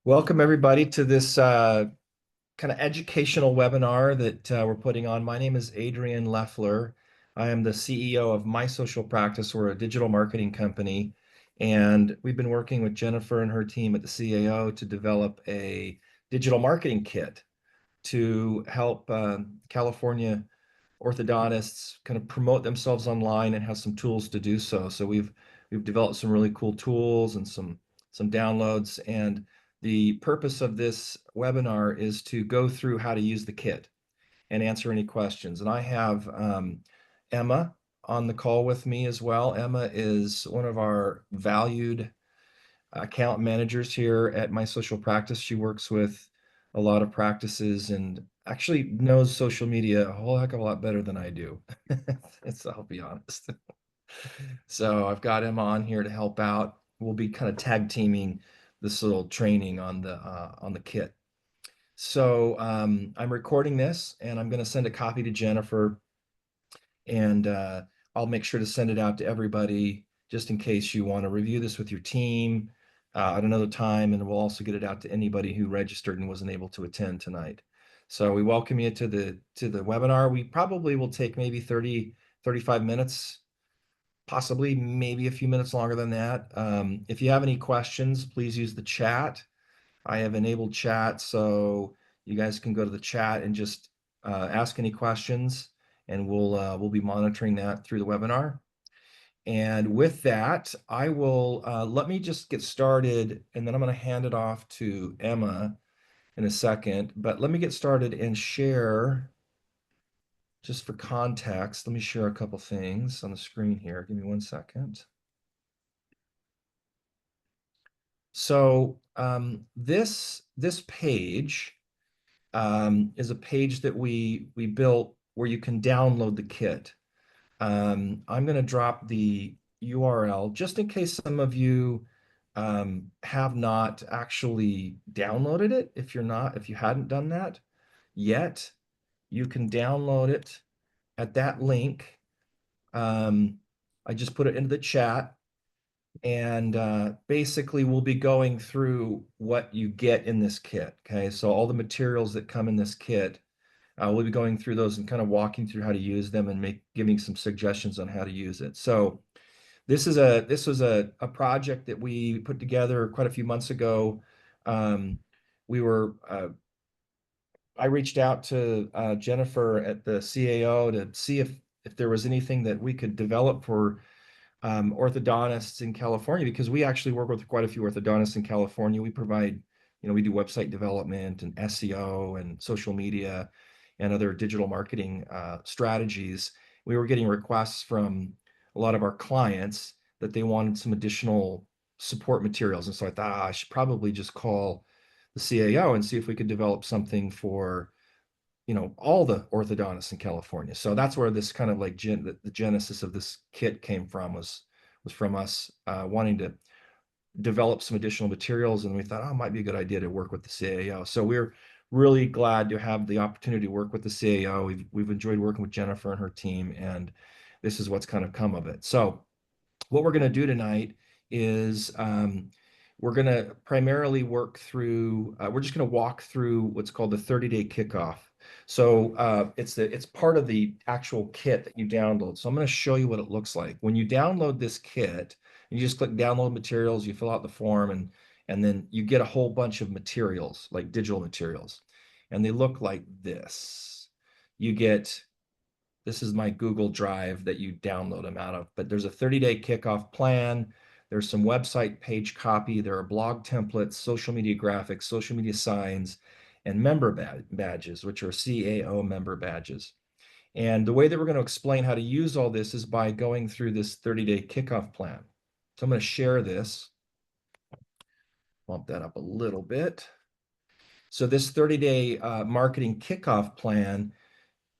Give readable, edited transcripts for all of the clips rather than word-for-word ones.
Welcome everybody to this kind of educational webinar that we're putting on. My name is Adrian Leffler. I am the CEO of My Social Practice. We're a digital marketing company, and we've been working with Jennifer and her team at the CAO to develop a digital marketing kit to help California orthodontists kind of promote themselves online and have some tools to do so. So we've developed some really cool tools and some downloads. And the purpose of this webinar is to go through how to use the kit and answer any questions. And I have Emma on the call with me as well. Emma is one of our valued account managers here at My Social Practice. She works with a lot of practices and actually knows social media a whole heck of a lot better than I do. So I'll be honest. So I've got Emma on here to help out. We'll be kind of tag teaming this little training on the kit. So I'm recording this and I'm going to send a copy to Jennifer, and I'll make sure to send it out to everybody just in case you want to review this with your team at another time. And we'll also get it out to anybody who registered and wasn't able to attend tonight. So we welcome you to the webinar. We probably will take maybe 35 minutes, possibly maybe a few minutes longer than that. If you have any questions, please use the chat. I have enabled chat, so you guys can go to the chat and just ask any questions, and we'll be monitoring that through the webinar. And with that, I will let me just get started, and then I'm going to hand it off to Emma in a second. But let me get started and share, just for context, let me share a couple things on the screen here. Give me 1 second. So this page is a page that we built where you can download the kit. I'm going to drop the URL just in case some of you have not actually downloaded it. If you hadn't done that yet, you can download it at that link. I just put it into the chat. And basically, we'll be going through what you get in this kit. Okay, so all the materials that come in this kit, we'll be going through those and kind of walking through how to use them and giving some suggestions on how to use it. So this was a project that we put together quite a few months ago. We were I reached out to Jennifer at the CAO to see if there was anything that we could develop for orthodontists in California, because we actually work with quite a few orthodontists in California. We provide, we do website development and SEO and social media and other digital marketing strategies. We were getting requests from a lot of our clients that they wanted some additional support materials. And so I thought, I should probably just call the CAO and see if we could develop something for all the orthodontists in California. So that's where this kind of like the genesis of this kit came from, was from us wanting to develop some additional materials, and we thought, oh, it might be a good idea to work with the CAO. So we're really glad to have the opportunity to work with the CAO. We've enjoyed working with Jennifer and her team, and this is what's kind of come of it. So what we're going to do tonight is we're going to primarily work through, we're just going to walk through what's called the 30-day kickoff. So it's part of the actual kit that you download. So I'm going to show you what it looks like. When you download this kit, you just click download materials, you fill out the form, and then you get a whole bunch of materials, like digital materials. And they look like this. This is my Google Drive that you download them out of, but there's a 30-day kickoff plan. There's some website page copy. There are blog templates, social media graphics, social media signs, and member badges, which are CAO member badges. And the way that we're going to explain how to use all this is by going through this 30-day kickoff plan. So I'm going to share this, bump that up a little bit. So this 30-day marketing kickoff plan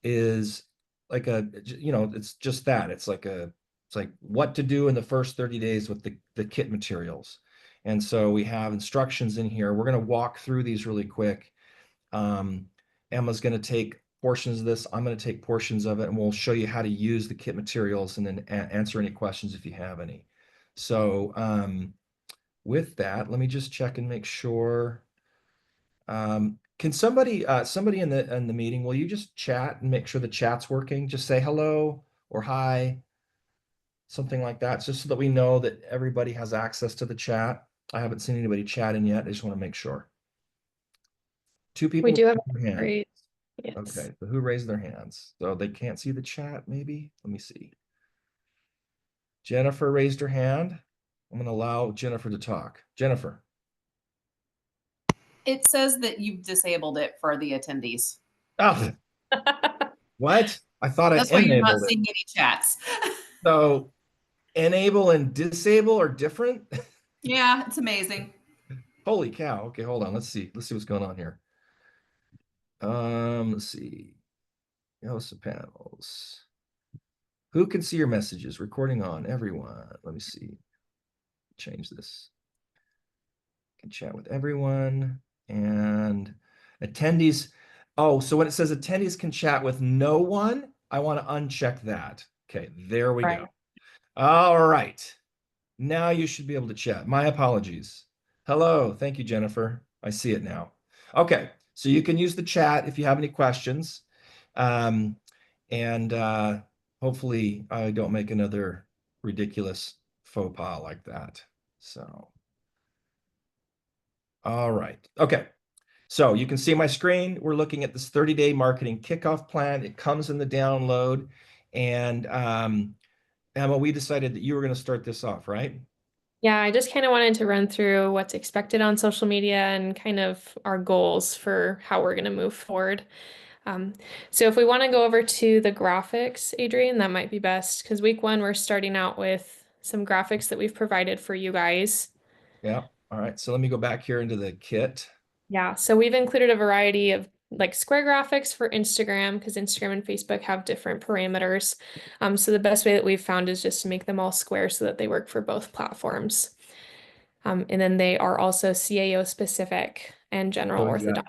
is like it's just that. It's like what to do in the first 30 days with the kit materials. And so we have instructions in here. We're going to walk through these really quick. Emma's going to take portions of this. I'm going to take portions of it, and we'll show you how to use the kit materials and then answer any questions if you have any. So with that, let me just check and make sure Can somebody in the meeting, will you just chat and make sure the chat's working? Just say hello or hi, something like that, just so that we know that everybody has access to the chat. I haven't seen anybody chatting yet. I just want to make sure. Two We people do have raised their hand. great. Yes. Okay, so who raised their hands? So they can't see the chat, maybe? Let me see. Jennifer raised her hand. I'm going to allow Jennifer to talk. Jennifer. It says that you've disabled it for the attendees. Oh, what? I thought I That's why you're not enabled it. seeing any chats. So enable and disable are different? Yeah, it's amazing. Holy cow. Okay, hold on. Let's see. Let's see what's going on here. Let's see. Host of panels. Who can see your messages? Recording on, everyone. Let me see. Change this. Can chat with everyone and attendees. Oh, so when it says attendees can chat with no one, I want to uncheck that. Okay, there we go. Right. All right. Now you should be able to chat. My apologies. Hello. Thank you, Jennifer. I see it now. Okay, so you can use the chat if you have any questions. Um, and hopefully I don't make another ridiculous faux pas like that. So, all right. Okay. So you can see my screen. We're looking at this 30-day marketing kickoff plan. It comes in the download. And Emma, we decided that you were going to start this off, right? Yeah, I just kind of wanted to run through what's expected on social media and kind of our goals for how we're going to move forward. Um, so if we want to go over to the graphics, Adrian, that might be best because week one, we're starting out with some graphics that we've provided for you guys. Yeah. All right. So let me go back here into the kit. Yeah, so we've included a variety of like square graphics for Instagram because Instagram and Facebook have different parameters. So the best way that we've found is just to make them all square so that they work for both platforms. And then they are also CAO specific and So general we've got orthodontic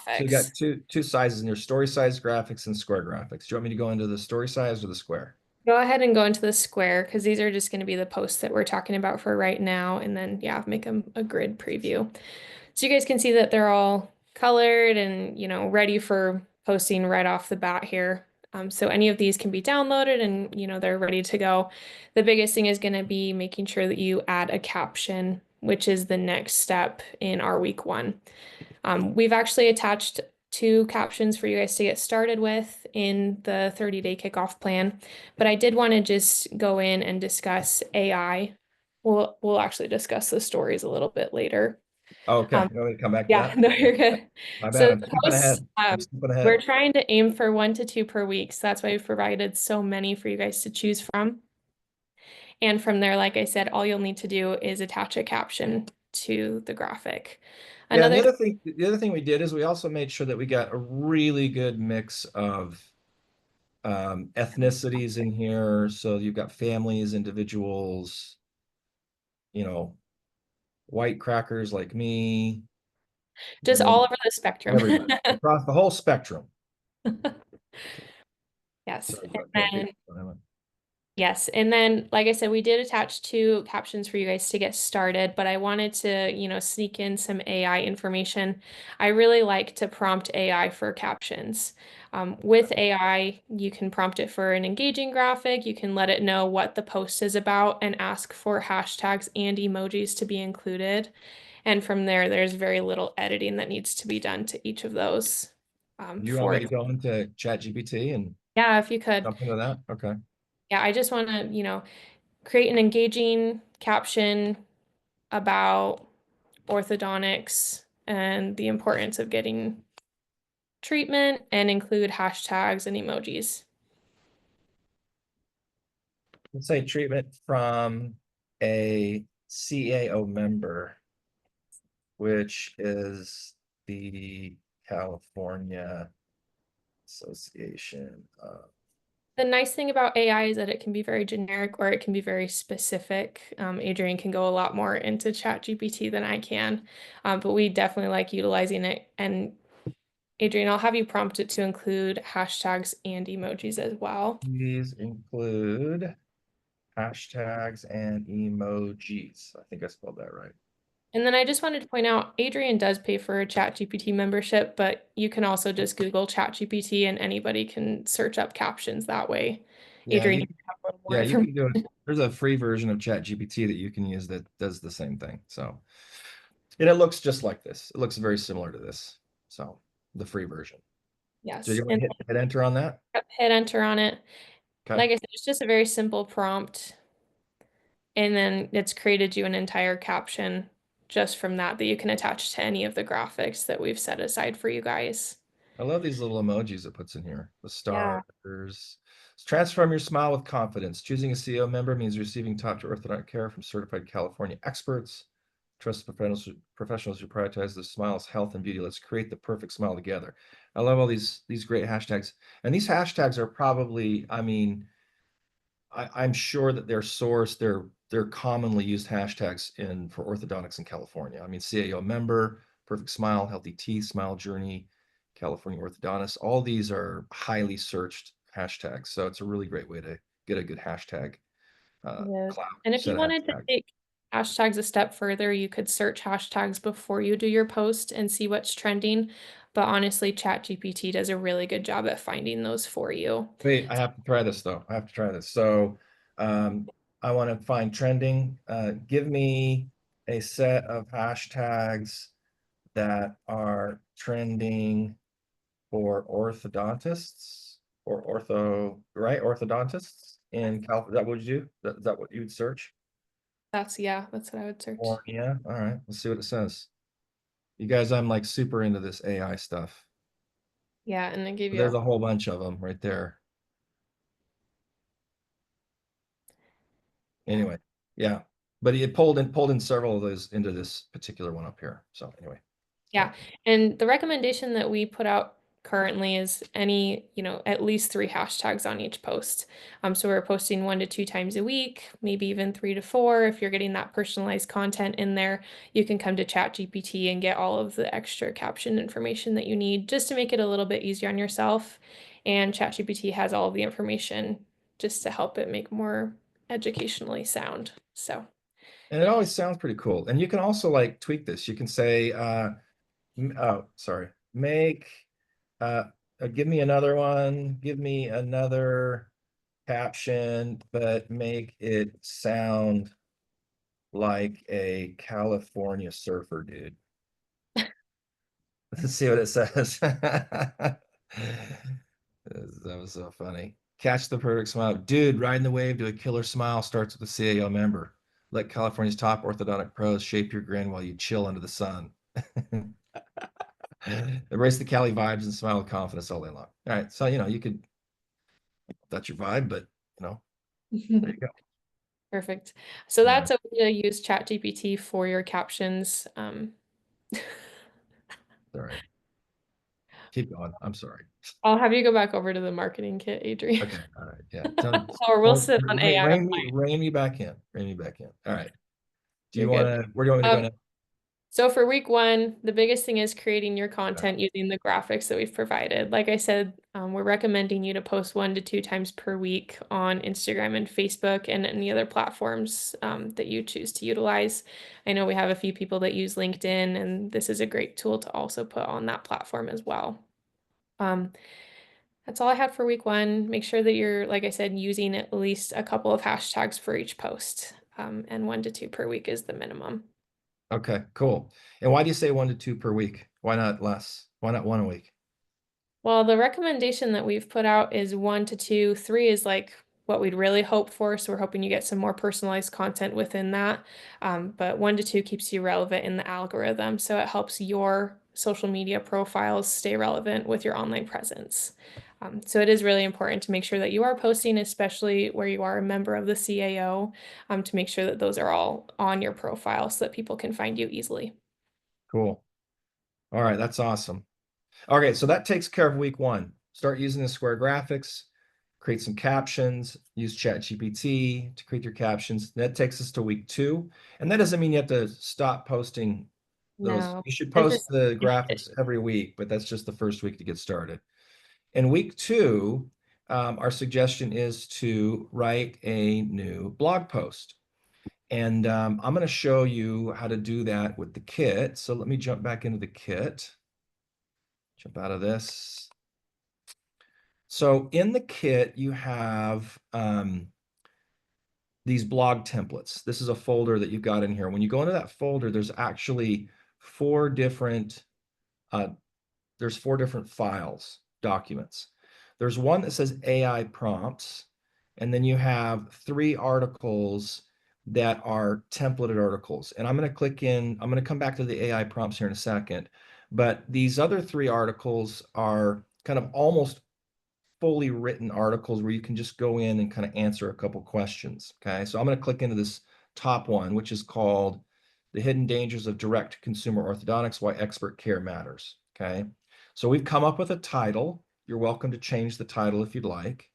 so you graphics. got two sizes in your story size graphics and square graphics. Do you want me to go into the story size or the square? Go ahead and go into the square because these are just going to be the posts that we're talking about for right now. And then, yeah, make them a grid preview. So you guys can see that they're all colored and, ready for posting right off the bat here. So any of these can be downloaded and, they're ready to go. The biggest thing is going to be making sure that you add a caption, which is the next step in our week one. We've actually attached two captions for you guys to get started with in the 30-day kickoff plan, but I did want to just go in and discuss AI. We'll actually discuss the stories a little bit later. Okay. Um, You want me to come back to yeah, that? no, you're good. My So bad. the I'm skipping posts, ahead. I'm skipping we're ahead. trying to aim for 1 to 2 per week. So that's why we've provided so many for you guys to choose from. And from there, like I said, all you'll need to do is attach a caption to the graphic. Yeah, and Another the other thing we did is we also made sure that we got a really good mix of ethnicities in here. So you've got families, individuals, you know, white crackers like me, just all over the spectrum. everybody across the whole spectrum. Yes. Sorry And about that. then yes. And then, like I said, we did attach two captions for you guys to get started, but I wanted to, sneak in some AI information. I really like to prompt AI for captions. With AI, you can prompt it for an engaging graphic. You can let it know what the post is about and ask for hashtags and emojis to be included. And from there, there's very little editing that needs to be done to each of those. Do you want For me to go into ChatGPT and Yeah, if you could. jump into that? Okay. Yeah, I just want to, create an engaging caption about orthodontics and the importance of getting treatment and include hashtags and emojis. Let's say treatment from a CAO member, which is the California Association of. The nice thing about AI is that it can be very generic or it can be very specific. Adrian can go a lot more into ChatGPT than I can, but we definitely like utilizing it. And Adrian, I'll have you prompt it to include hashtags and emojis as well. These include hashtags and emojis. I think I spelled that right. And then I just wanted to point out, Adrian does pay for a ChatGPT membership, but you can also just Google ChatGPT and anybody can search up captions that way. Yeah, Adrian, you you can have a little more yeah, you can information. do it. There's a free version of ChatGPT that you can use that does the same thing. So, and it looks just like this. It looks very similar to this. So, the free version. So Yes. you want And to hit enter on that? hit enter on it. Okay. Like I said, it's just a very simple prompt. And then it's created you an entire caption just from that that you can attach to any of the graphics that we've set aside for you guys. I love these little emojis it puts in here. The Yeah. stars. Transform your smile with confidence. Choosing a CEO member means receiving top to orthodontic care from certified California experts. Trusted professionals who prioritize the smile's health and beauty. Let's create the perfect smile together. I love all these great hashtags. And these hashtags are probably, I mean, I'm sure that they're sourced, they're commonly used hashtags for orthodontics in California. I mean, CAO member, perfect smile, healthy teeth, smile journey, California orthodontist. All these are highly searched hashtags. So it's a really great way to get a good hashtag Yes. cloud, And if set you of wanted to hashtags. take hashtags a step further, you could search hashtags before you do your post and see what's trending. But honestly, ChatGPT does a really good job at finding those for you. Wait, I have to try this though. I have to try this. So um, I want to find trending. Give me a set of hashtags that are trending for orthodontists or right? Orthodontists in California. That what you do? Is that what you'd search? Yeah, that's what I would search. Or yeah, all right. Let's see what it says. You guys, I'm like super into this AI stuff. Yeah, and I give you There's a whole bunch of them right there. yeah. Anyway, yeah. But it pulled in several of those into this particular one up here. So anyway, Yeah. And the recommendation that we put out currently is at least 3 hashtags on each post. So we're posting 1 to 2 times a week, maybe even 3 to 4. If you're getting that personalized content in there, you can come to ChatGPT and get all of the extra caption information that you need just to make it a little bit easier on yourself. And ChatGPT has all of the information just to help it make more educationally sound. So, and it always sounds pretty cool. And you can also like tweak this. You can say, oh, sorry, make Uh, give me another one. Give me another caption, but make it sound like a California surfer dude. Let's see what it says. That was so funny. Catch the perfect smile. Dude, riding the wave to a killer smile starts with a CAO member. Let California's top orthodontic pros shape your grin while you chill under the sun. Embrace the Cali vibes and smile with confidence all day long. All right. So, you could that's your vibe, but there you go. perfect. So All right. that's a way to use ChatGPT for your captions. All right. Keep going. I'm sorry. I'll have you go back over to the marketing kit, Adrian. Okay. All right. Yeah. Tell, Or we'll well, sit on AI to rein me back in. Rein me back in. All right. you're good. Where do you want me to go Um, now? So for week 1, the biggest thing is creating your Okay. content using the graphics that we've provided. Like I said, we're recommending you to post 1 to 2 times per week on Instagram and Facebook and any other platforms that you choose to utilize. I know we have a few people that use LinkedIn, and this is a great tool to also put on that platform as well. Um, that's all I had for week 1. Make sure that you're, like I said, using at least a couple of hashtags for each post, and 1 to 2 per week is the minimum. Okay, cool. And why do you say 1 to 2 per week? Why not less? Why not one a week? Well, the recommendation that we've put out is 1 to 2. 3 is like what we'd really hope for. So we're hoping you get some more personalized content within that. But 1 to 2 keeps you relevant in the algorithm. So it helps your social media profiles stay relevant with your online presence. So it is really important to make sure that you are posting, especially where you are a member of the CAO, to make sure that those are all on your profile so that people can find you easily. Cool. All right, that's awesome. Okay, so that takes care of week 1. Start using the square graphics, create some captions, use ChatGPT to create your captions. That takes us to week 2. And that doesn't mean you have to stop posting those. No, You should this is post the graphics every week, but that's just the first week to get started. In week 2, our suggestion is to write a new blog post. And I'm going to show you how to do that with the kit. So let me jump back into the kit. Jump out of this. So in the kit, you have these blog templates. This is a folder that you've got in here. When you go into that folder, there's actually four different files, documents. There's one that says AI prompts, and then you have 3 articles that are templated articles. And I'm going to come back to the AI prompts here in a second, but these other 3 articles are kind of almost fully written articles where you can just go in and kind of answer a couple questions. Okay, so I'm going to click into this top one, which is called The Hidden Dangers of Direct Consumer Orthodontics, Why Expert Care Matters. Okay, so we've come up with a title. You're welcome to change the title if you'd like.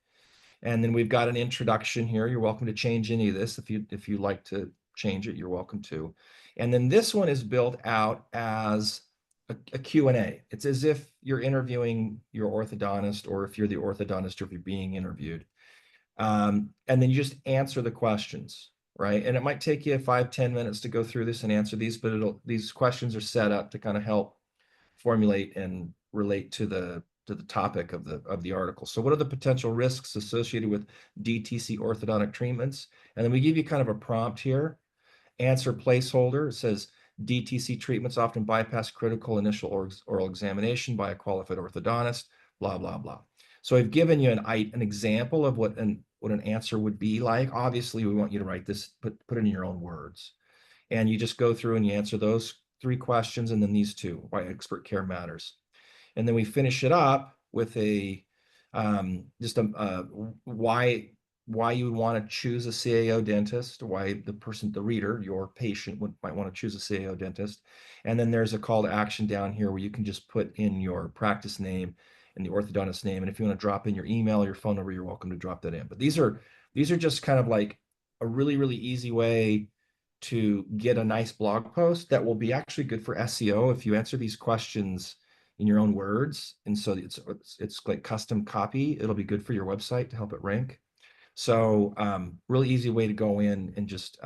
And then we've got an introduction here. You're welcome to change any of this. If you like to change it, you're welcome to. And then this one is built out as a Q&A. It's as if you're interviewing your orthodontist, or if you're the orthodontist, or if you're being interviewed. And then you just answer the questions, right? And it might take you 5-10 minutes to go through this and answer these, but these questions are set up to kind of help formulate and relate to the topic of the article. So what are the potential risks associated with DTC orthodontic treatments? And then we give you kind of a prompt here. Answer placeholder. It says DTC treatments often bypass critical initial oral examination by a qualified orthodontist, blah, blah, blah. So I've given you an example of what an answer would be like. Obviously, we want you to write this, put it in your own words. And you just go through and you answer those 3 questions, and then these 2, why expert care matters. And then we finish it up with a why you would want to choose a CAO dentist, why the reader, your patient, might want to choose a CAO dentist. And then there's a call to action down here where you can just put in your practice name and the orthodontist name. And if you want to drop in your email or your phone number, you're welcome to drop that in. But these are just kind of like a really, really easy way to get a nice blog post that will be actually good for SEO if you answer these questions in your own words. And so it's like custom copy. It'll be good for your website to help it rank. So really easy way to go in and just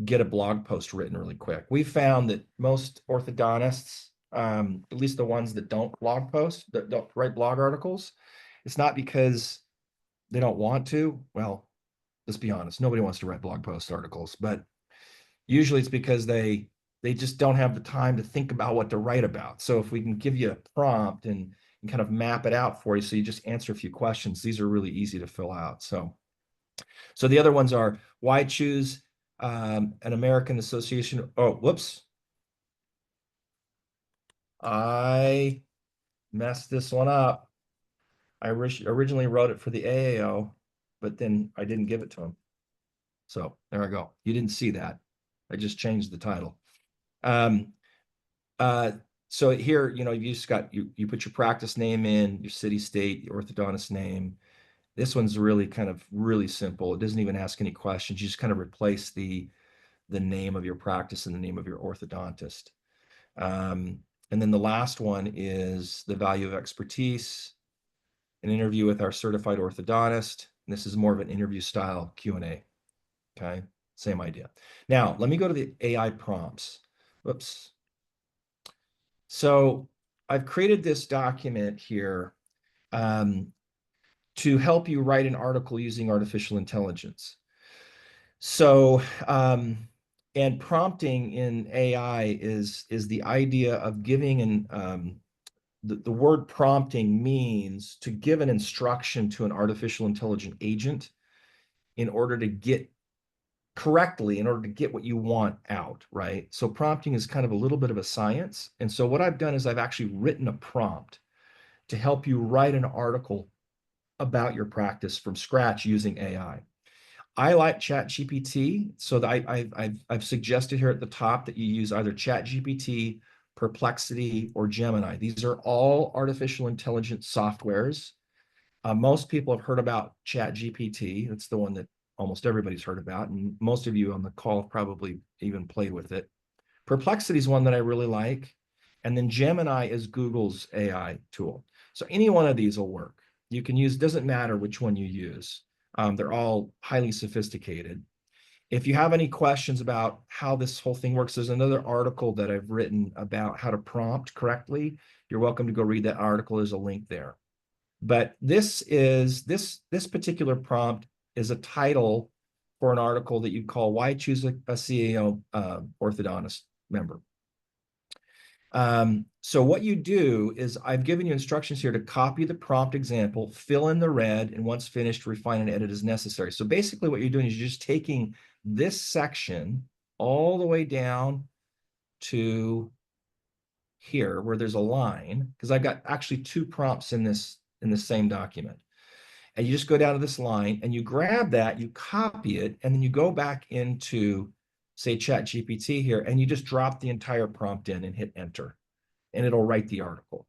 get a blog post written really quick. We found that most orthodontists, at least the ones that don't blog post, that don't write blog articles, it's not because they don't want to. Well, let's be honest, nobody wants to write blog post articles, but usually it's because they just don't have the time to think about what to write about. So if we can give you a prompt and kind of map it out for you, so you just answer a few questions, these are really easy to fill out. So the other ones are, why choose an American Association? Oh, whoops. I messed this one up. I originally wrote it for the AAO, but then I didn't give it to him. So there I go. You didn't see that. I just changed the title. So here, you just got, you put your practice name in, your city, state, your orthodontist name. This one's really really simple. It doesn't even ask any questions. You just kind of replace the name of your practice and the name of your orthodontist. And then the last one is the value of expertise, an interview with our certified orthodontist. And this is more of an interview style Q&A. Okay, same idea. Now, let me go to the AI prompts. Whoops. So I've created this document here to help you write an article using artificial intelligence. So, and prompting in AI is the idea of giving the word prompting means to give an instruction to an artificial intelligent agent in order to get what you want out, right? So prompting is kind of a little bit of a science. And so what I've done is I've actually written a prompt to help you write an article about your practice from scratch using AI. I like ChatGPT, so I've suggested here at the top that you use either ChatGPT, Perplexity, or Gemini. These are all artificial intelligence softwares. Most people have heard about ChatGPT. That's the one that almost everybody's heard about, and most of you on the call have probably even played with it. Perplexity is one that I really like, and then Gemini is Google's AI tool. So any one of these will work. You can use, doesn't matter which one you use. They're all highly sophisticated. If you have any questions about how this whole thing works, there's another article that I've written about how to prompt correctly. You're welcome to go read that article. There's a link there. But this particular prompt is a title for an article that you call "Why Choose a CAO Orthodontist Member." So what you do is I've given you instructions here to copy the prompt example, fill in the red, and once finished, refine and edit as necessary. So basically what you're doing is you're just taking this section all the way down to here where there's a line, because I've got actually two prompts in the same document. And you just go down to this line and you grab that, you copy it, and then you go back into, say, ChatGPT here, and you just drop the entire prompt in and hit enter, and it'll write the article.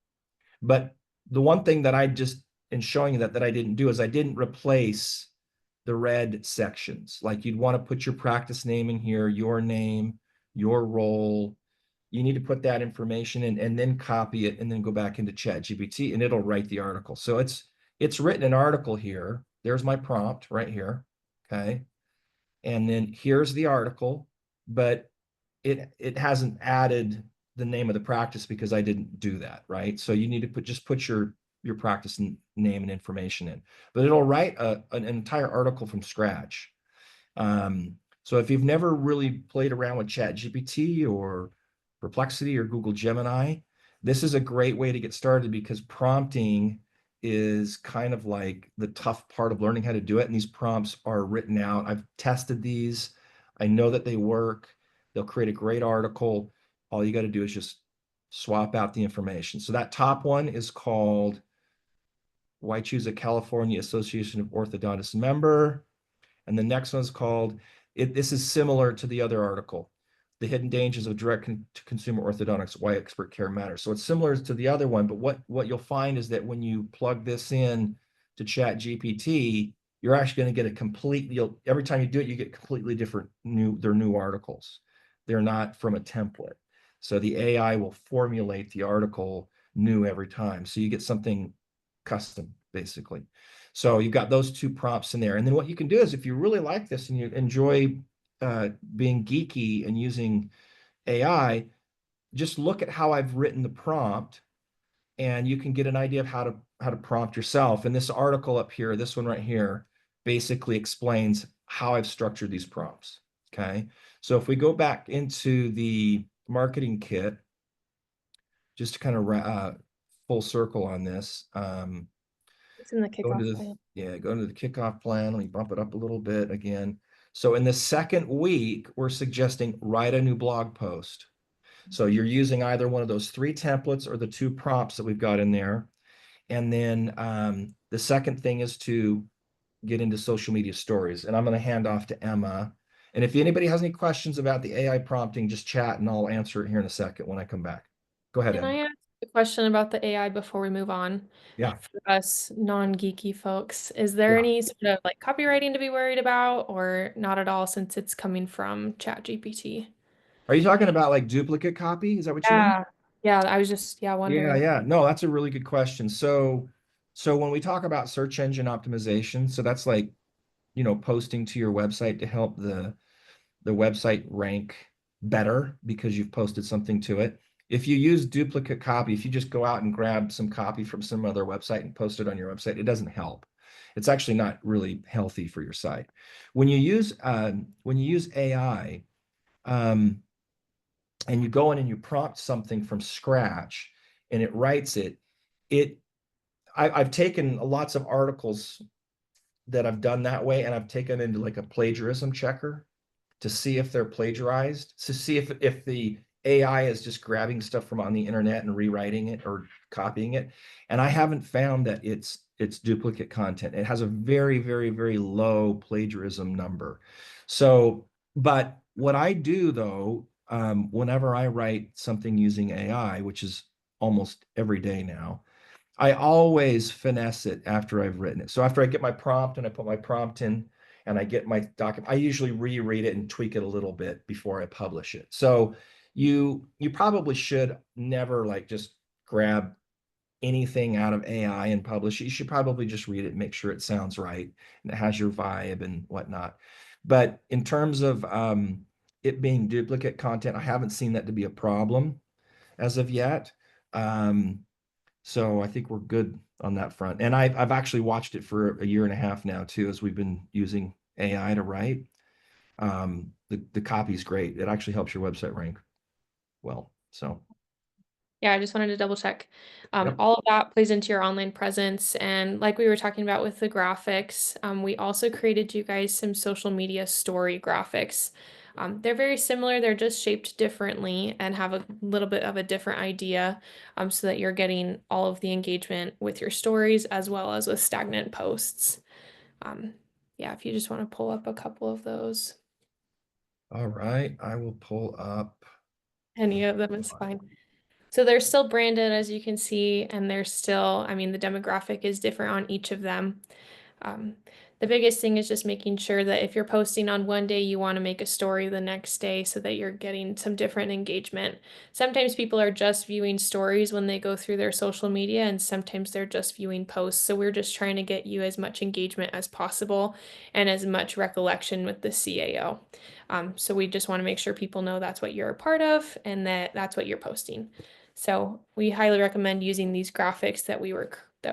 But the one thing that I just, in showing you that I didn't do is I didn't replace the red sections. Like you'd want to put your practice name in here, your name, your role. You need to put that information in and then copy it and then go back into ChatGPT and it'll write the article. So it's written an article here. There's my prompt right here. Okay. And then here's the article, but it hasn't added the name of the practice because I didn't do that, right? So you need to just put your practice name and information in, but it'll write an entire article from scratch. So if you've never really played around with ChatGPT or Perplexity or Google Gemini, this is a great way to get started because prompting is kind of like the tough part of learning how to do it. And these prompts are written out. I've tested these. I know that they work. They'll create a great article. All you got to do is just swap out the information. So that top one is called "Why Choose a California Association of Orthodontists Member?" And the next one's called, this is similar to the other article, "The Hidden Dangers of Direct-to-Consumer Orthodontics, Why Expert Care Matters." So it's similar to the other one, but what you'll find is that when you plug this in to ChatGPT, you're actually going to get a completely, every time you do it, you get completely different they're new articles. They're not from a template. So the AI will formulate the article new every time. So you get something custom, basically. So you've got those two prompts in there. And then what you can do is if you really like this and you enjoy being geeky and using AI, just look at how I've written the prompt and you can get an idea of how to prompt yourself. And this article up here, this one right here, basically explains how I've structured these prompts. Okay. So if we go back into the marketing kit, just to kind of full circle on this, It's in the go into kickoff the, plan. yeah, go into the kickoff plan. Let me bump it up a little bit again. So in the second week, we're suggesting write a new blog post. So you're using either one of those three templates or the two prompts that we've got in there. And then the second thing is to get into social media stories. And I'm going to hand off to Emma. And if anybody has any questions about the AI prompting, just chat and I'll answer it here in a second when I come back. Go ahead, Can Emma. I ask a question about the AI before we move on? Yeah. For us non-geeky folks, is there Yeah. any sort of like copywriting to be worried about or not at all since it's coming from ChatGPT? Are you talking about like duplicate copy? Is that what you mean? Yeah. Yeah, I was just Yeah, wondering. yeah. No, that's a really good question. So when we talk about search engine optimization, so that's like, posting to your website to help the website rank better because you've posted something to it. If you use duplicate copy, if you just go out and grab some copy from some other website and post it on your website, it doesn't help. It's actually not really healthy for your site. When you use AI, um, and you go in and you prompt something from scratch and it writes it, it I've taken lots of articles that I've done that way and I've taken into like a plagiarism checker to see if they're plagiarized, to see if the AI is just grabbing stuff from on the internet and rewriting it or copying it. And I haven't found that it's duplicate content. It has a very, very, very low plagiarism number. So, but what I do though, whenever I write something using AI, which is almost every day now, I always finesse it after I've written it. So after I get my prompt and I put my prompt in and I get my document, I usually reread it and tweak it a little bit before I publish it. So you probably should never like just grab anything out of AI and publish it. You should probably just read it and make sure it sounds right and it has your vibe and whatnot. But in terms of it being duplicate content, I haven't seen that to be a problem as of yet. Um, so I think we're good on that front. And I've actually watched it for a year and a half now too, as we've been using AI to write. The copy's great. It actually helps your website rank well. So Yeah, I just wanted to double check. yep. All of that plays into your online presence. And like we were talking about with the graphics, we also created you guys some social media story graphics. They're very similar, they're just shaped differently and have a little bit of a different idea, so that you're getting all of the engagement with your stories as well as with stagnant posts. Um, yeah, if you just want to pull up a couple of those, All right. I will pull up. any of them is fine. So they're still branded, as you can see, and they're still, I mean, the demographic is different on each of them. Um, the biggest thing is just making sure that if you're posting on one day, you want to make a story the next day so that you're getting some different engagement. Sometimes people are just viewing stories when they go through their social media, and sometimes they're just viewing posts. So we're just trying to get you as much engagement as possible and as much recollection with the CAO. So we just want to make sure people know that's what you're a part of and that that's what you're posting. So we highly recommend using these graphics that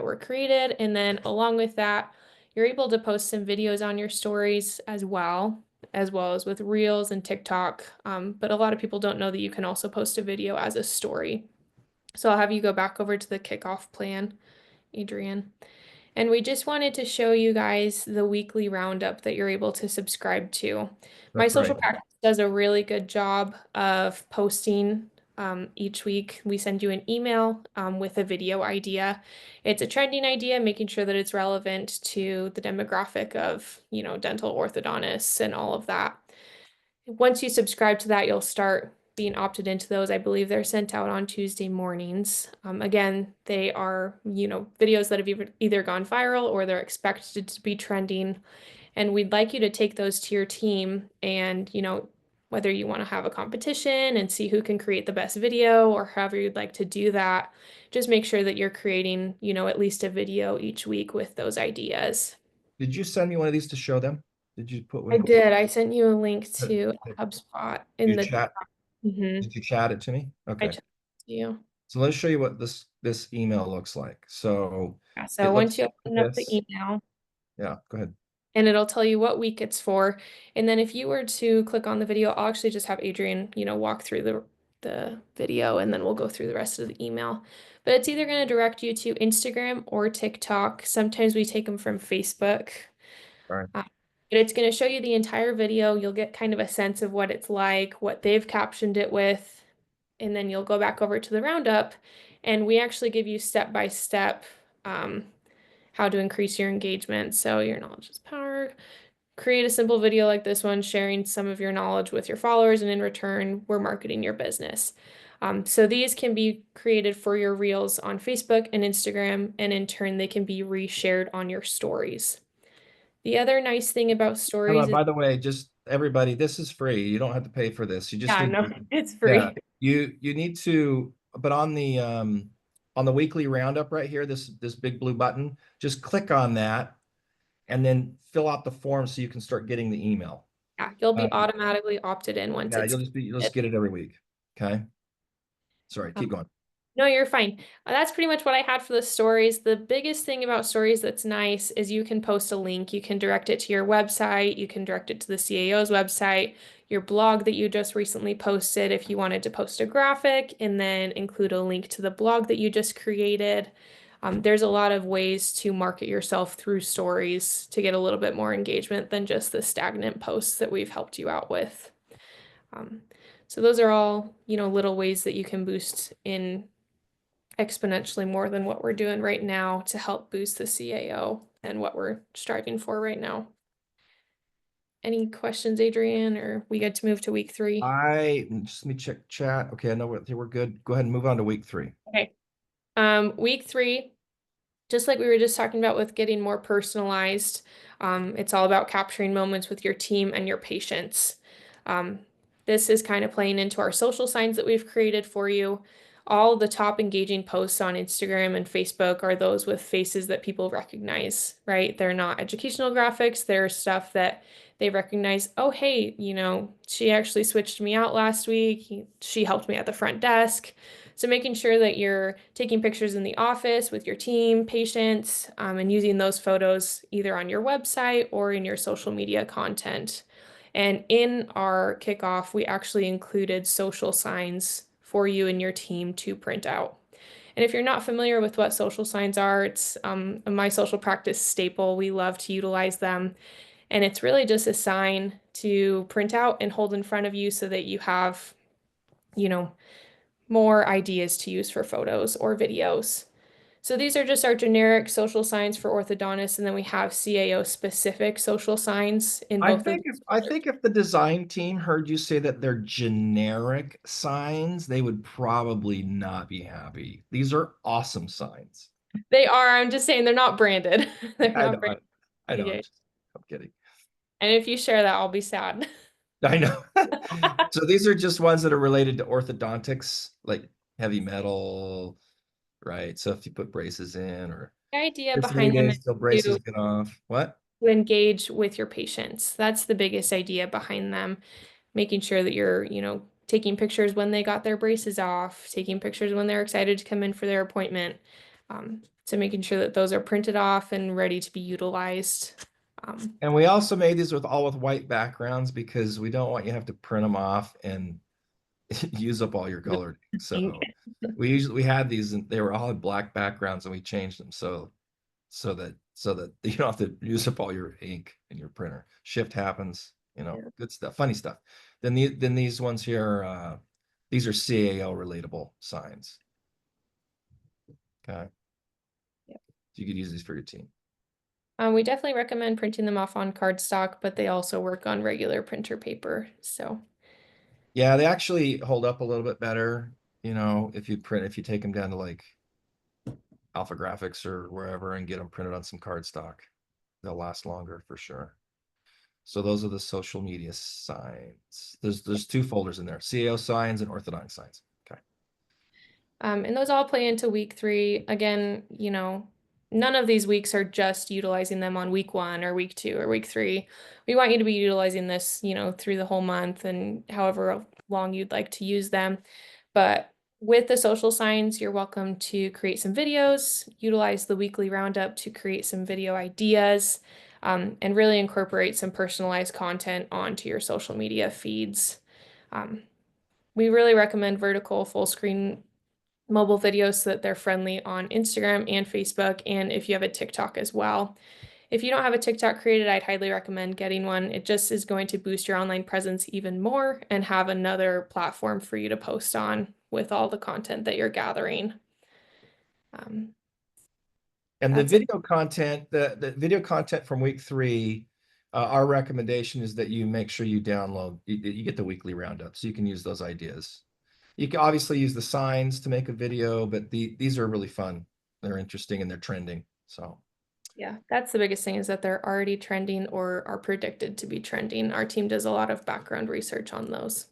were created, and then along with that, you're able to post some videos on your stories as well as with Reels and TikTok. But a lot of people don't know that you can also post a video as a story. So I'll have you go back over to the kickoff plan, Adrian. And we just wanted to show you guys the weekly roundup that you're able to subscribe to. My That's social right. practice does a really good job of posting each week. We send you an email with a video idea. It's a trending idea, making sure that it's relevant to the demographic of, dental orthodontists and all of that. Once you subscribe to that, you'll start being opted into those. I believe they're sent out on Tuesday mornings. Again, they are, videos that have either gone viral or they're expected to be trending. And we'd like you to take those to your team and, whether you want to have a competition and see who can create the best video or however you'd like to do that, just make sure that you're creating, at least a video each week with those ideas. Did you send me one of these to show them? Did you put I one? did. I sent you a link to Did HubSpot in you the. chat? Mhm. Did you chat it to me? I Okay. took it to you. So let's show you what this email looks like. So Yeah, it so once looks you like open up the this. email, Yeah, go ahead. and it'll tell you what week it's for. And then if you were to click on the video, I'll actually just have Adrian, walk through the video and then we'll go through the rest of the email. But it's either going to direct you to Instagram or TikTok. Sometimes we take them from Facebook. All right. Uh, but it's going to show you the entire video. You'll get kind of a sense of what it's like, what they've captioned it with, and then you'll go back over to the roundup and we actually give you step by step how to increase your engagement. So your knowledge is power. Create a simple video like this one, sharing some of your knowledge with your followers, and in return, we're marketing your business. So these can be created for your reels on Facebook and Instagram, and in turn, they can be reshared on your stories. The other nice thing about stories is, By the way, just everybody, this is free. You don't have to pay for this. You just yeah, need no, to, it's yeah. free. You need to, but on the weekly roundup right here, this big blue button, just click on that and then fill out the form so you can start getting the email. Yeah, you'll be Um, automatically opted in once yeah, it's you'll just it. get it every week. Okay. Sorry, keep going. No, you're fine. That's pretty much what I had for the stories. The biggest thing about stories that's nice is you can post a link. You can direct it to your website. You can direct it to the CAO's website, your blog that you just recently posted if you wanted to post a graphic, and then include a link to the blog that you just created. There's a lot of ways to market yourself through stories to get a little bit more engagement than just the stagnant posts that we've helped you out with. Um, so those are all, little ways that you can boost in exponentially more than what we're doing right now to help boost the CAO and what we're striving for right now. Any questions, Adrian, or we get to move to week 3? Let me check chat. Okay, I know we're good. Go ahead and move on to week 3. Okay. Week 3, just like we were just talking about with getting more personalized, it's all about capturing moments with your team and your patients. Um, this is kind of playing into our social signs that we've created for you. All the top engaging posts on Instagram and Facebook are those with faces that people recognize, right? They're not educational graphics. They're stuff that they recognize, oh, hey, she actually switched me out last week. She helped me at the front desk. So making sure that you're taking pictures in the office with your team, patients, and using those photos either on your website or in your social media content. And in our kickoff, we actually included social signs for you and your team to print out. And if you're not familiar with what social signs are, it's my social practice staple. We love to utilize them. And it's really just a sign to print out and hold in front of you so that you have, you know, more ideas to use for photos or videos. So these are just our generic social signs for orthodontists, and then we have CAO specific social signs in I both of think these. if the design team heard you say that they're generic signs, they would probably not be happy. These are awesome signs. They are, I'm just saying they're not branded. They're I not know, branded. I know, Okay. I'm kidding. And if you share that, I'll be sad. I know. So these are just ones that are related to orthodontics, like heavy metal, right? So if you put braces in, or The idea for 3 behind them days is till braces to get off. What? engage with your patients. That's the biggest idea behind them, making sure that you're, taking pictures when they got their braces off, taking pictures when they're excited to come in for their appointment. So making sure that those are printed off and ready to be utilized. And we also made these with all with white backgrounds because we don't want you to have to print them off and use up all your colored ink. So we had these and they were all had black backgrounds, and we changed them so that you don't have to use up all your ink in your printer. Shift happens, Yeah. good stuff, funny stuff. Then these ones here, these are CAO relatable signs. Okay. Yep. So you could use these for your team. We definitely recommend printing them off on cardstock, but they also work on regular printer paper. So Yeah, they actually hold up a little bit better, if you take them down to like Alpha Graphics or wherever and get them printed on some cardstock. They'll last longer for sure. So those are the social media signs. There's two folders in there: CAO signs and orthodontic signs. Okay. And those all play into week 3. Again, none of these weeks are just utilizing them on week 1 or week 2 or week 3. We want you to be utilizing this, through the whole month and however long you'd like to use them. But with the social signs, you're welcome to create some videos, utilize the weekly roundup to create some video ideas, and really incorporate some personalized content onto your social media feeds. We really recommend vertical full screen mobile videos so that they're friendly on Instagram and Facebook, and if you have a TikTok as well. If you don't have a TikTok created, I'd highly recommend getting one. It just is going to boost your online presence even more and have another platform for you to post on with all the content that you're gathering. And the That's it. video content, the video content from week 3, our recommendation is that you make sure you download, you get the weekly roundup so you can use those ideas. You can obviously use the signs to make a video, but these are really fun. They're interesting and they're trending. So Yeah, that's the biggest thing is that they're already trending or are predicted to be trending. Our team does a lot of background research on those.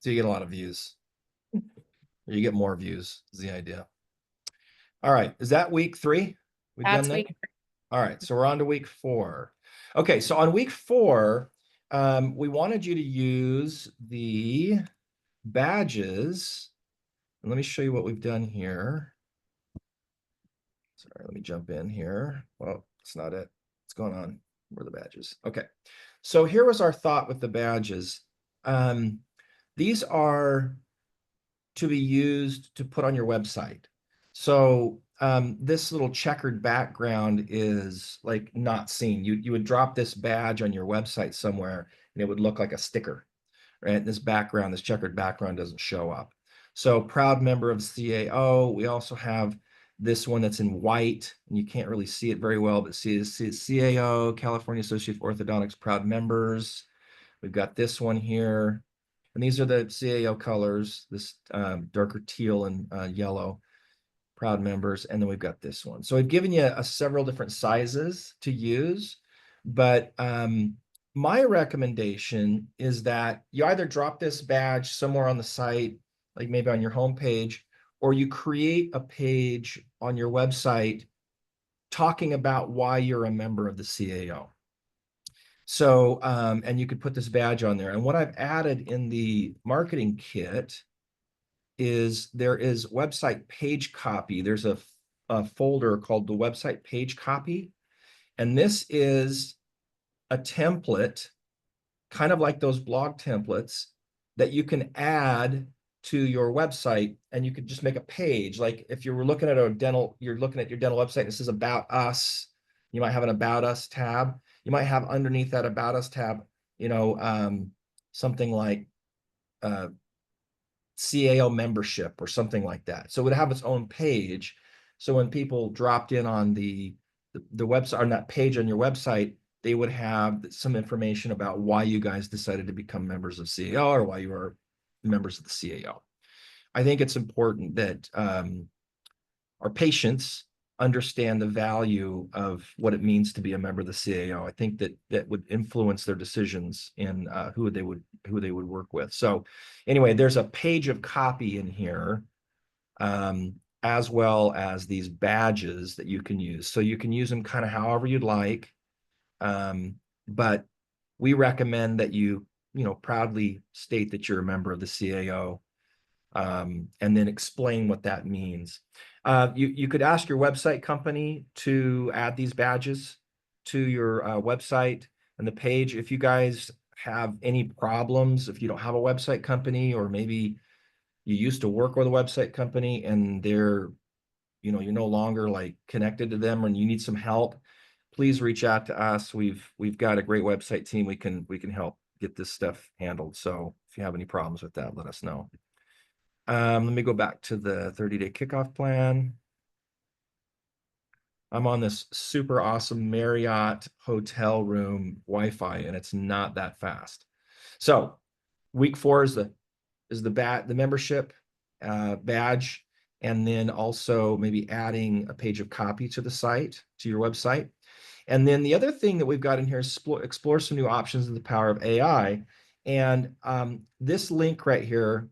you get a lot of views. Or you get more views is the idea. All right. Is that week 3? We've done That's that? week. All right. So we're on to week 4. Okay. So on week 4, we wanted you to use the badges. And let me show you what we've done here. Sorry, let me jump in here. Well, it's not it. What's going on? Where are the badges? Okay. So here was our thought with the badges. These are to be used to put on your website. So this little checkered background is like not seen. You would drop this badge on your website somewhere and it would look like a sticker, right? This checkered background doesn't show up. So proud member of CAO. We also have this one that's in white and you can't really see it very well, but see CAO, California Association of Orthodontics proud members. We've got this one here. And these are the CAO colors, this darker teal and yellow, proud members. And then we've got this one. So I've given you several different sizes to use, but my recommendation is that you either drop this badge somewhere on the site, like maybe on your homepage, or you create a page on your website talking about why you're a member of the CAO. So, and you could put this badge on there. And what I've added in the marketing kit is there is website page copy. There's a folder called the website page copy. And this is a template, kind of like those blog templates, that you can add to your website, and you could just make a page. Like if you were looking at you're looking at your dental website, and it says About Us, you might have an About Us tab. You might have underneath that About Us tab, something like CAO membership or something like that. So it would have its own page. So when people dropped in on the website, on that page on your website, they would have some information about why you guys decided to become members of CAO, or why you are members of the CAO. I think it's important that our patients understand the value of what it means to be a member of the CAO. I think that would influence their decisions in who they would work with. So anyway, there's a page of copy in here, as well as these badges that you can use. So you can use them kind of however you'd like. But we recommend that you proudly state that you're a member of the CAO, and then explain what that means. You could ask your website company to add these badges to your website and the page. If you guys have any problems, if you don't have a website company, or maybe you used to work with a website company and they're, you're no longer like connected to them, and you need some help, please reach out to us. We've got a great website team. We can help get this stuff handled. So if you have any problems with that, let us know. Let me go back to the 30-day kickoff plan. I'm on this super awesome Marriott hotel room Wi-Fi, and it's not that fast. So week 4 is the membership badge, and then also maybe adding a page of copy to the site, to your website. And then the other thing that we've got in here is explore some new options of the power of AI. And this link right here,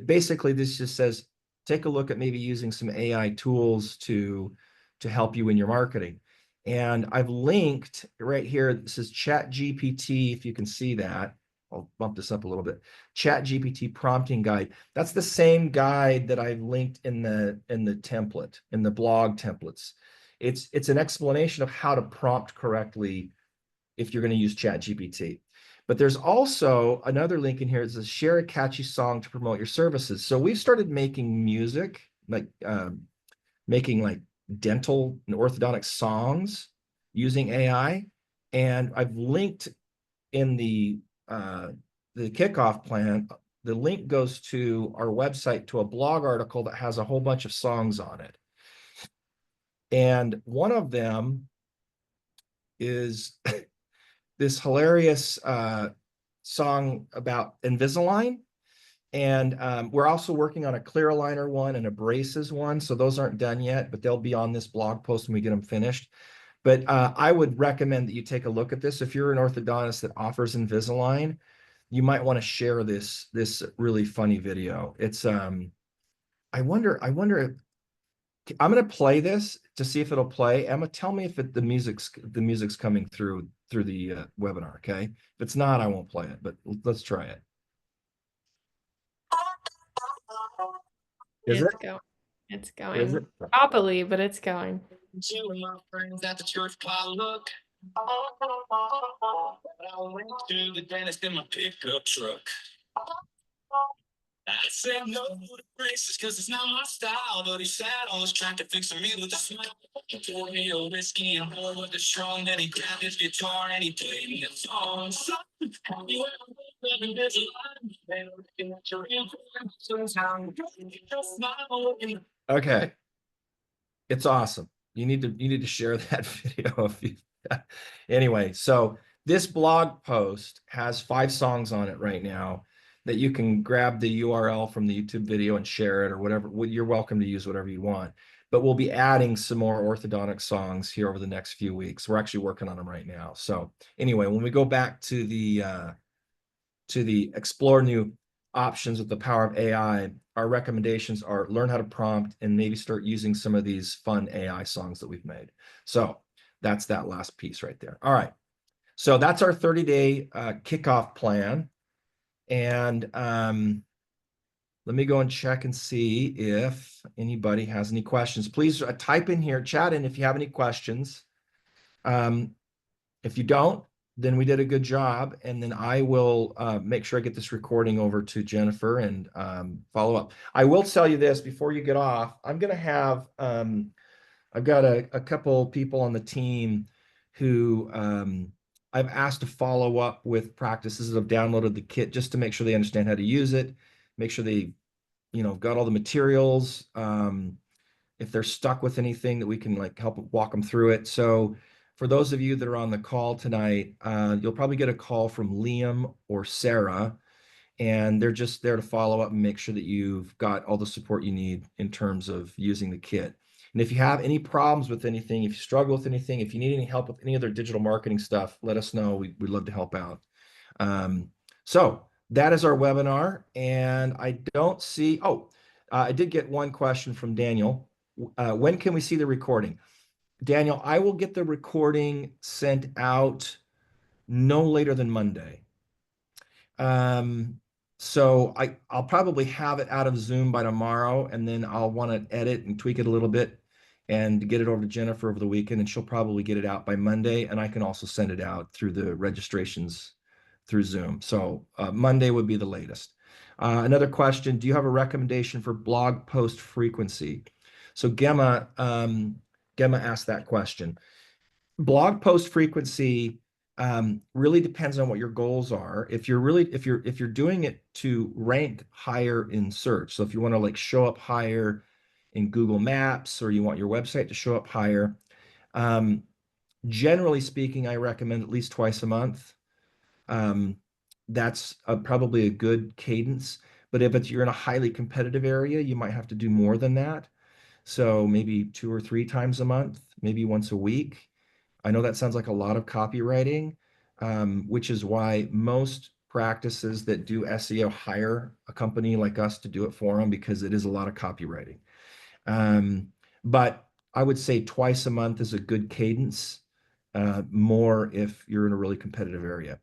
basically this just says, take a look at maybe using some AI tools to help you in your marketing. And I've linked right here, this is Chat GPT, if you can see that. I'll bump this up a little bit. Chat GPT prompting guide. That's the same guide that I've linked in the template, in the blog templates. It's an explanation of how to prompt correctly if you're going to use Chat GPT. But there's also another link in here that says share a catchy song to promote your services. So we've started making music, like making like dental and orthodontic songs using AI. And I've linked in the kickoff plan, the link goes to our website, to a blog article that has a whole bunch of songs on it. And one of them is this hilarious song about Invisalign. And we're also working on a clear aligner one and a braces one. So those aren't done yet, but they'll be on this blog post when we get them finished. But I would recommend that you take a look at this. If you're an orthodontist that offers Invisalign, you might want to share this really funny video. It's I wonder if I'm going to play this to see if it'll play. Emma, tell me if the music's coming through the webinar, okay? If it's not, I won't play it, but let's try it. Is it? Going. It's Is going. it? Poppily, but it's going. Two of my friends at the church potluck. I went to the dentist in my pickup truck. I said no to braces because it's not my style, but he sat on his track to fix me with a smile. He poured me a whiskey and poured with the strong, then he grabbed his guitar and he played me a song. Okay. It's awesome. You need to share that video if you anyway. So this blog post has 5 songs on it right now that you can grab the URL from the YouTube video and share it, or whatever. You're welcome to use whatever you want, but we'll be adding some more orthodontic songs here over the next few weeks. We're actually working on them right now. So anyway, when we go back to the explore new options with the power of AI, our recommendations are learn how to prompt and maybe start using some of these fun AI songs that we've made. So that's that last piece right there. All right. So that's our 30-day kickoff plan. And let me go and check and see if anybody has any questions. Please type in here, chat in if you have any questions. If you don't, then we did a good job. And then I will make sure I get this recording over to Jennifer and follow up. I will tell you this before you get off. I'm going to have, I've got a couple people on the team who I've asked to follow up with practices that have downloaded the kit just to make sure they understand how to use it, make sure they, got all the materials. If they're stuck with anything that we can like help walk them through it. So for those of you that are on the call tonight, you'll probably get a call from Liam or Sarah, and they're just there to follow up and make sure that you've got all the support you need in terms of using the kit. And if you have any problems with anything, if you struggle with anything, if you need any help with any other digital marketing stuff, let us know. We'd love to help out. So that is our webinar. And I don't see, I did get one question from Daniel. When can we see the recording? Daniel, I will get the recording sent out no later than Monday. So I'll probably have it out of Zoom by tomorrow, and then I'll want to edit and tweak it a little bit and get it over to Jennifer over the weekend, and she'll probably get it out by Monday, and I can also send it out through the registrations through Zoom. So Monday would be the latest. Another question, do you have a recommendation for blog post frequency? So Gemma asked that question. Blog post frequency really depends on what your goals are. If you're doing it to rank higher in search, so if you want to like show up higher in Google Maps, or you want your website to show up higher, generally speaking, I recommend at least twice a month. That's probably a good cadence. But if you're in a highly competitive area, you might have to do more than that. So maybe 2 or 3 times a month, maybe once a week. I know that sounds like a lot of copywriting, which is why most practices that do SEO hire a company like us to do it for them, because it is a lot of copywriting. But I would say twice a month is a good cadence, more if you're in a really competitive area.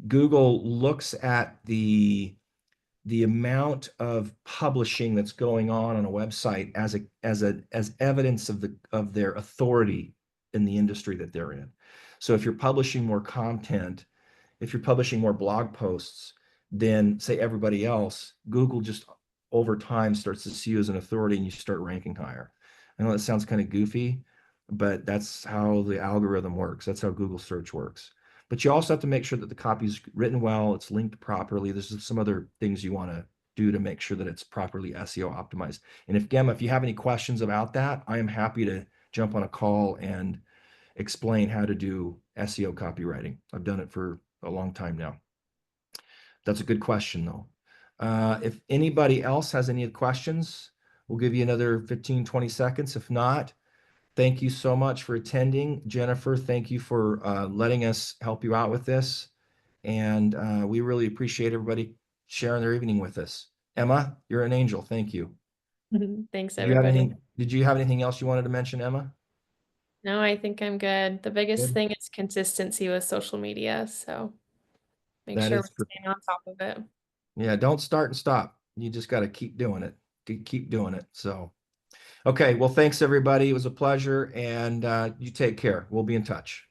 Google looks at the amount of publishing that's going on a website as evidence of their authority in the industry that they're in. So if you're publishing more content, if you're publishing more blog posts than say everybody else, Google just over time starts to see you as an authority and you start ranking higher. I know that sounds kind of goofy, but that's how the algorithm works. That's how Google search works. But you also have to make sure that the copy's written well, it's linked properly. There's some other things you want to do to make sure that it's properly SEO optimized. And if Gemma, if you have any questions about that, I am happy to jump on a call and explain how to do SEO copywriting. I've done it for a long time now. That's a good question though. If anybody else has any questions, we'll give you another 15, 20 seconds. If not, thank you so much for attending. Jennifer, thank you for letting us help you out with this. And we really appreciate everybody sharing their evening with us. Emma, you're an angel. Thank you. Thanks, Did you have everybody. did you have anything else you wanted to mention, Emma? No, I think I'm good. The biggest Good. thing is consistency with social media. So make That sure is we're staying on top of it. Yeah, don't start and stop. You just got to keep doing it. Keep doing it. So, okay. Well, thanks everybody. It was a pleasure, and you take care. We'll be in touch.